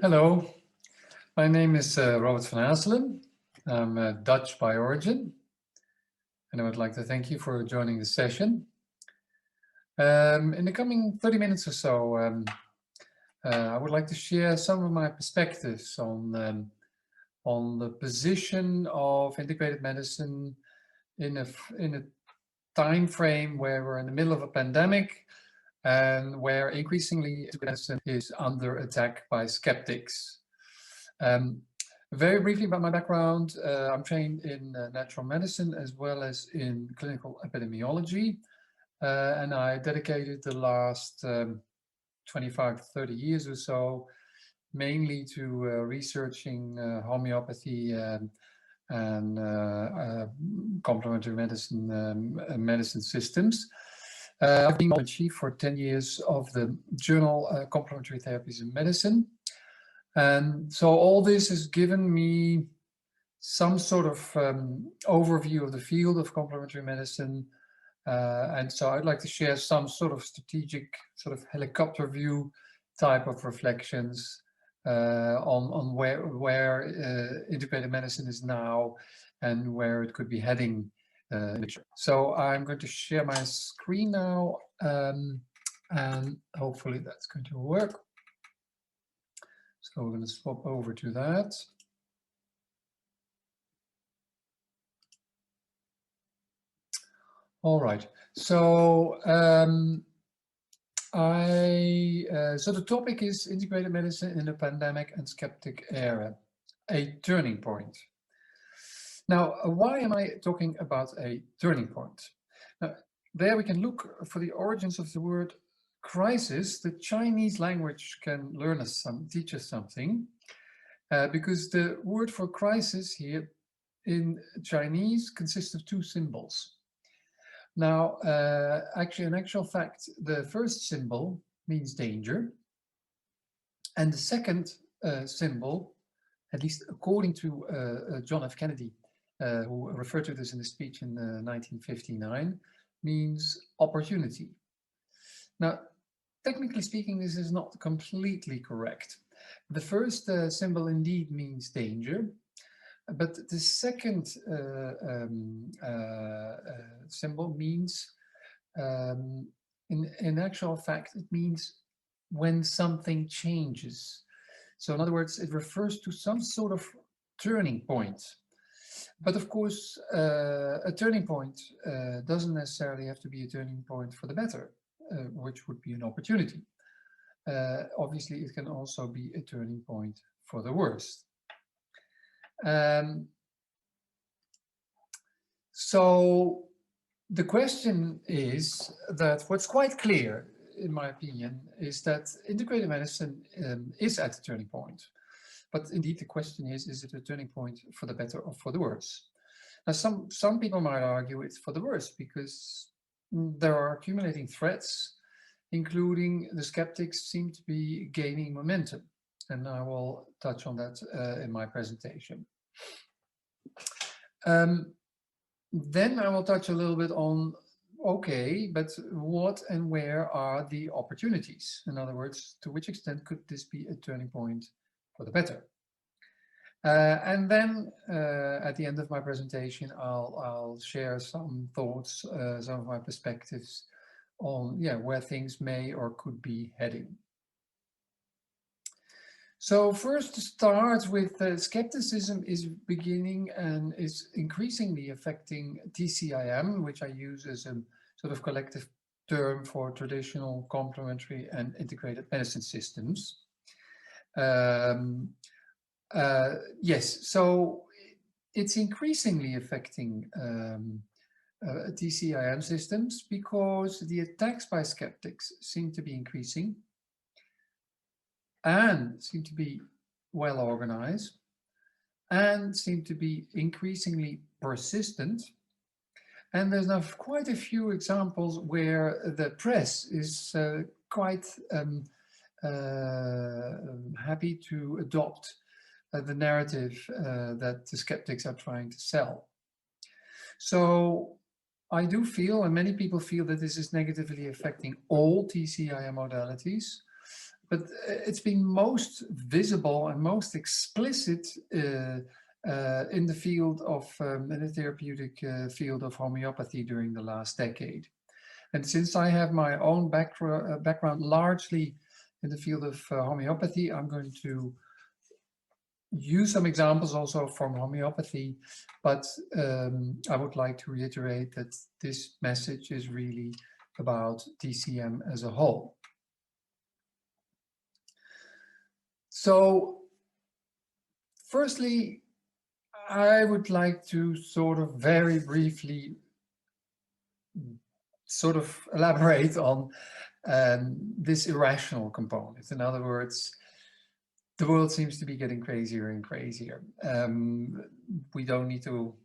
Hello, my name is Robert van Haselen. I'm Dutch by origin, and I would like to thank you for joining the session. In the coming 30 minutes or so, I would like to share some of my perspectives on the position of integrated medicine in a time frame where we're in the middle of a pandemic and where increasingly medicine is under attack by skeptics. Very briefly about my background, I'm trained in natural medicine as well as in clinical epidemiology, and I dedicated the last 25, 30 years or so mainly to researching homeopathy and complementary medicine systems. I've been chief for 10 years of the journal Complementary Therapies in Medicine. And so all this has given me some sort of overview of the field of complementary medicine. And so I'd like to share some sort of strategic, sort of helicopter view type of reflections on where integrated medicine is now and where it could be heading in the future. So I'm going to share my screen now, and hopefully that's going to work. So we're going to swap over to that. All right. So so the topic is integrated medicine in the pandemic and skeptic era, a turning point. Now, why am I talking about a turning point? Now, there we can look for the origins of the word crisis. The Chinese language can teach us something, because the word for crisis here in Chinese consists of two symbols. Now, actually, in actual fact, the first symbol means danger, and the second symbol, at least according to John F. Kennedy, who referred to this in a speech in 1959, means opportunity. Now, technically speaking, this is not completely correct. The first symbol indeed means danger, but the second symbol means, in actual fact, it means when something changes. So in other words, it refers to some sort of turning point. But of course, a turning point doesn't necessarily have to be a turning point for the better, which would be an opportunity. Obviously, it can also be a turning point for the worst. So the question is that what's quite clear, in my opinion, is that integrated medicine is at a turning point. But indeed, the question is it a turning point for the better or for the worse? Now, some people might argue it's for the worse because there are accumulating threats, including the skeptics seem to be gaining momentum. And I will touch on that in my presentation. Then I will touch a little bit on, okay, but what and where are the opportunities? In other words, to which extent could this be a turning point for the better? And then at the end of my presentation, I'll share some thoughts, some of my perspectives on where things may or could be heading. So first, to start with, skepticism is beginning and is increasingly affecting TCIM, which I use as a sort of collective term for traditional complementary and integrated medicine systems. Yes, so it's increasingly affecting TCIM systems because the attacks by skeptics seem to be increasing and seem to be well organized and seem to be increasingly persistent. And there's now quite a few examples where the press is quite happy to adopt the narrative that the skeptics are trying to sell. So I do feel, and many people feel, that this is negatively affecting all TCIM modalities. but it's been most visible and most explicit in the field of, in the therapeutic field of homeopathy during the last decade. And since I have my own background largely in the field of homeopathy, I'm going to use some examples also from homeopathy, but I would like to reiterate that this message is really about TCM as a whole. So, firstly, I would like to sort of very briefly sort of elaborate on this irrational component. In other words, the world seems to be getting crazier and crazier. We don't need to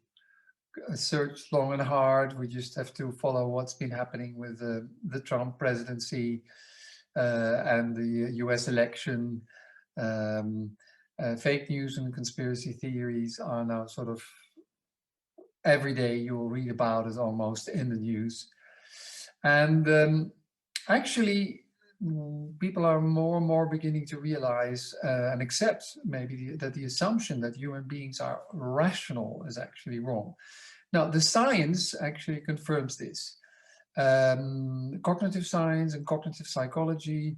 search long and hard. We just have to follow what's been happening with the Trump presidency and the US election. Fake news and conspiracy theories are now sort of every day you will read about it almost in the news. And actually, people are more and more beginning to realize and accept maybe that the assumption that human beings are rational is actually wrong. Now, the science actually confirms this. Cognitive science and cognitive psychology,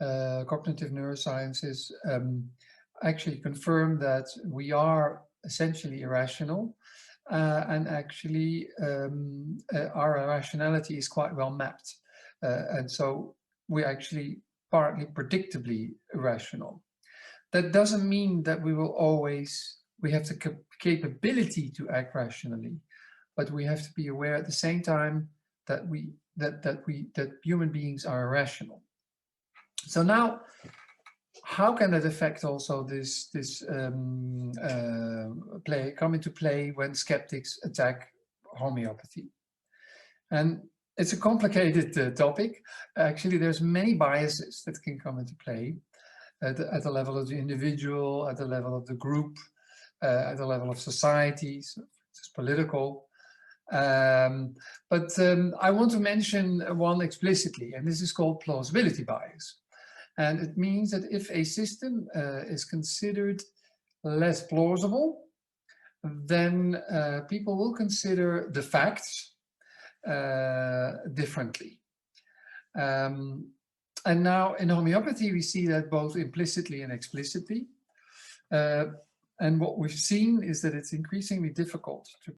cognitive neurosciences actually confirm that we are essentially irrational. And actually, our irrationality is quite well mapped. And so we're actually partly predictably irrational. That doesn't mean that we have the capability to act rationally, but we have to be aware at the same time that human beings are irrational. So now, how can that affect also this come into play when skeptics attack homeopathy? And it's a complicated topic. Actually, there's many biases that can come into play at the level of the individual, at the level of the group, at the level of society, so it's political. But I want to mention one explicitly, and this is called plausibility bias. And it means that if a system is considered less plausible, then people will consider the facts differently. And now in homeopathy, we see that both implicitly and explicitly. And what we've seen is that it's increasingly difficult to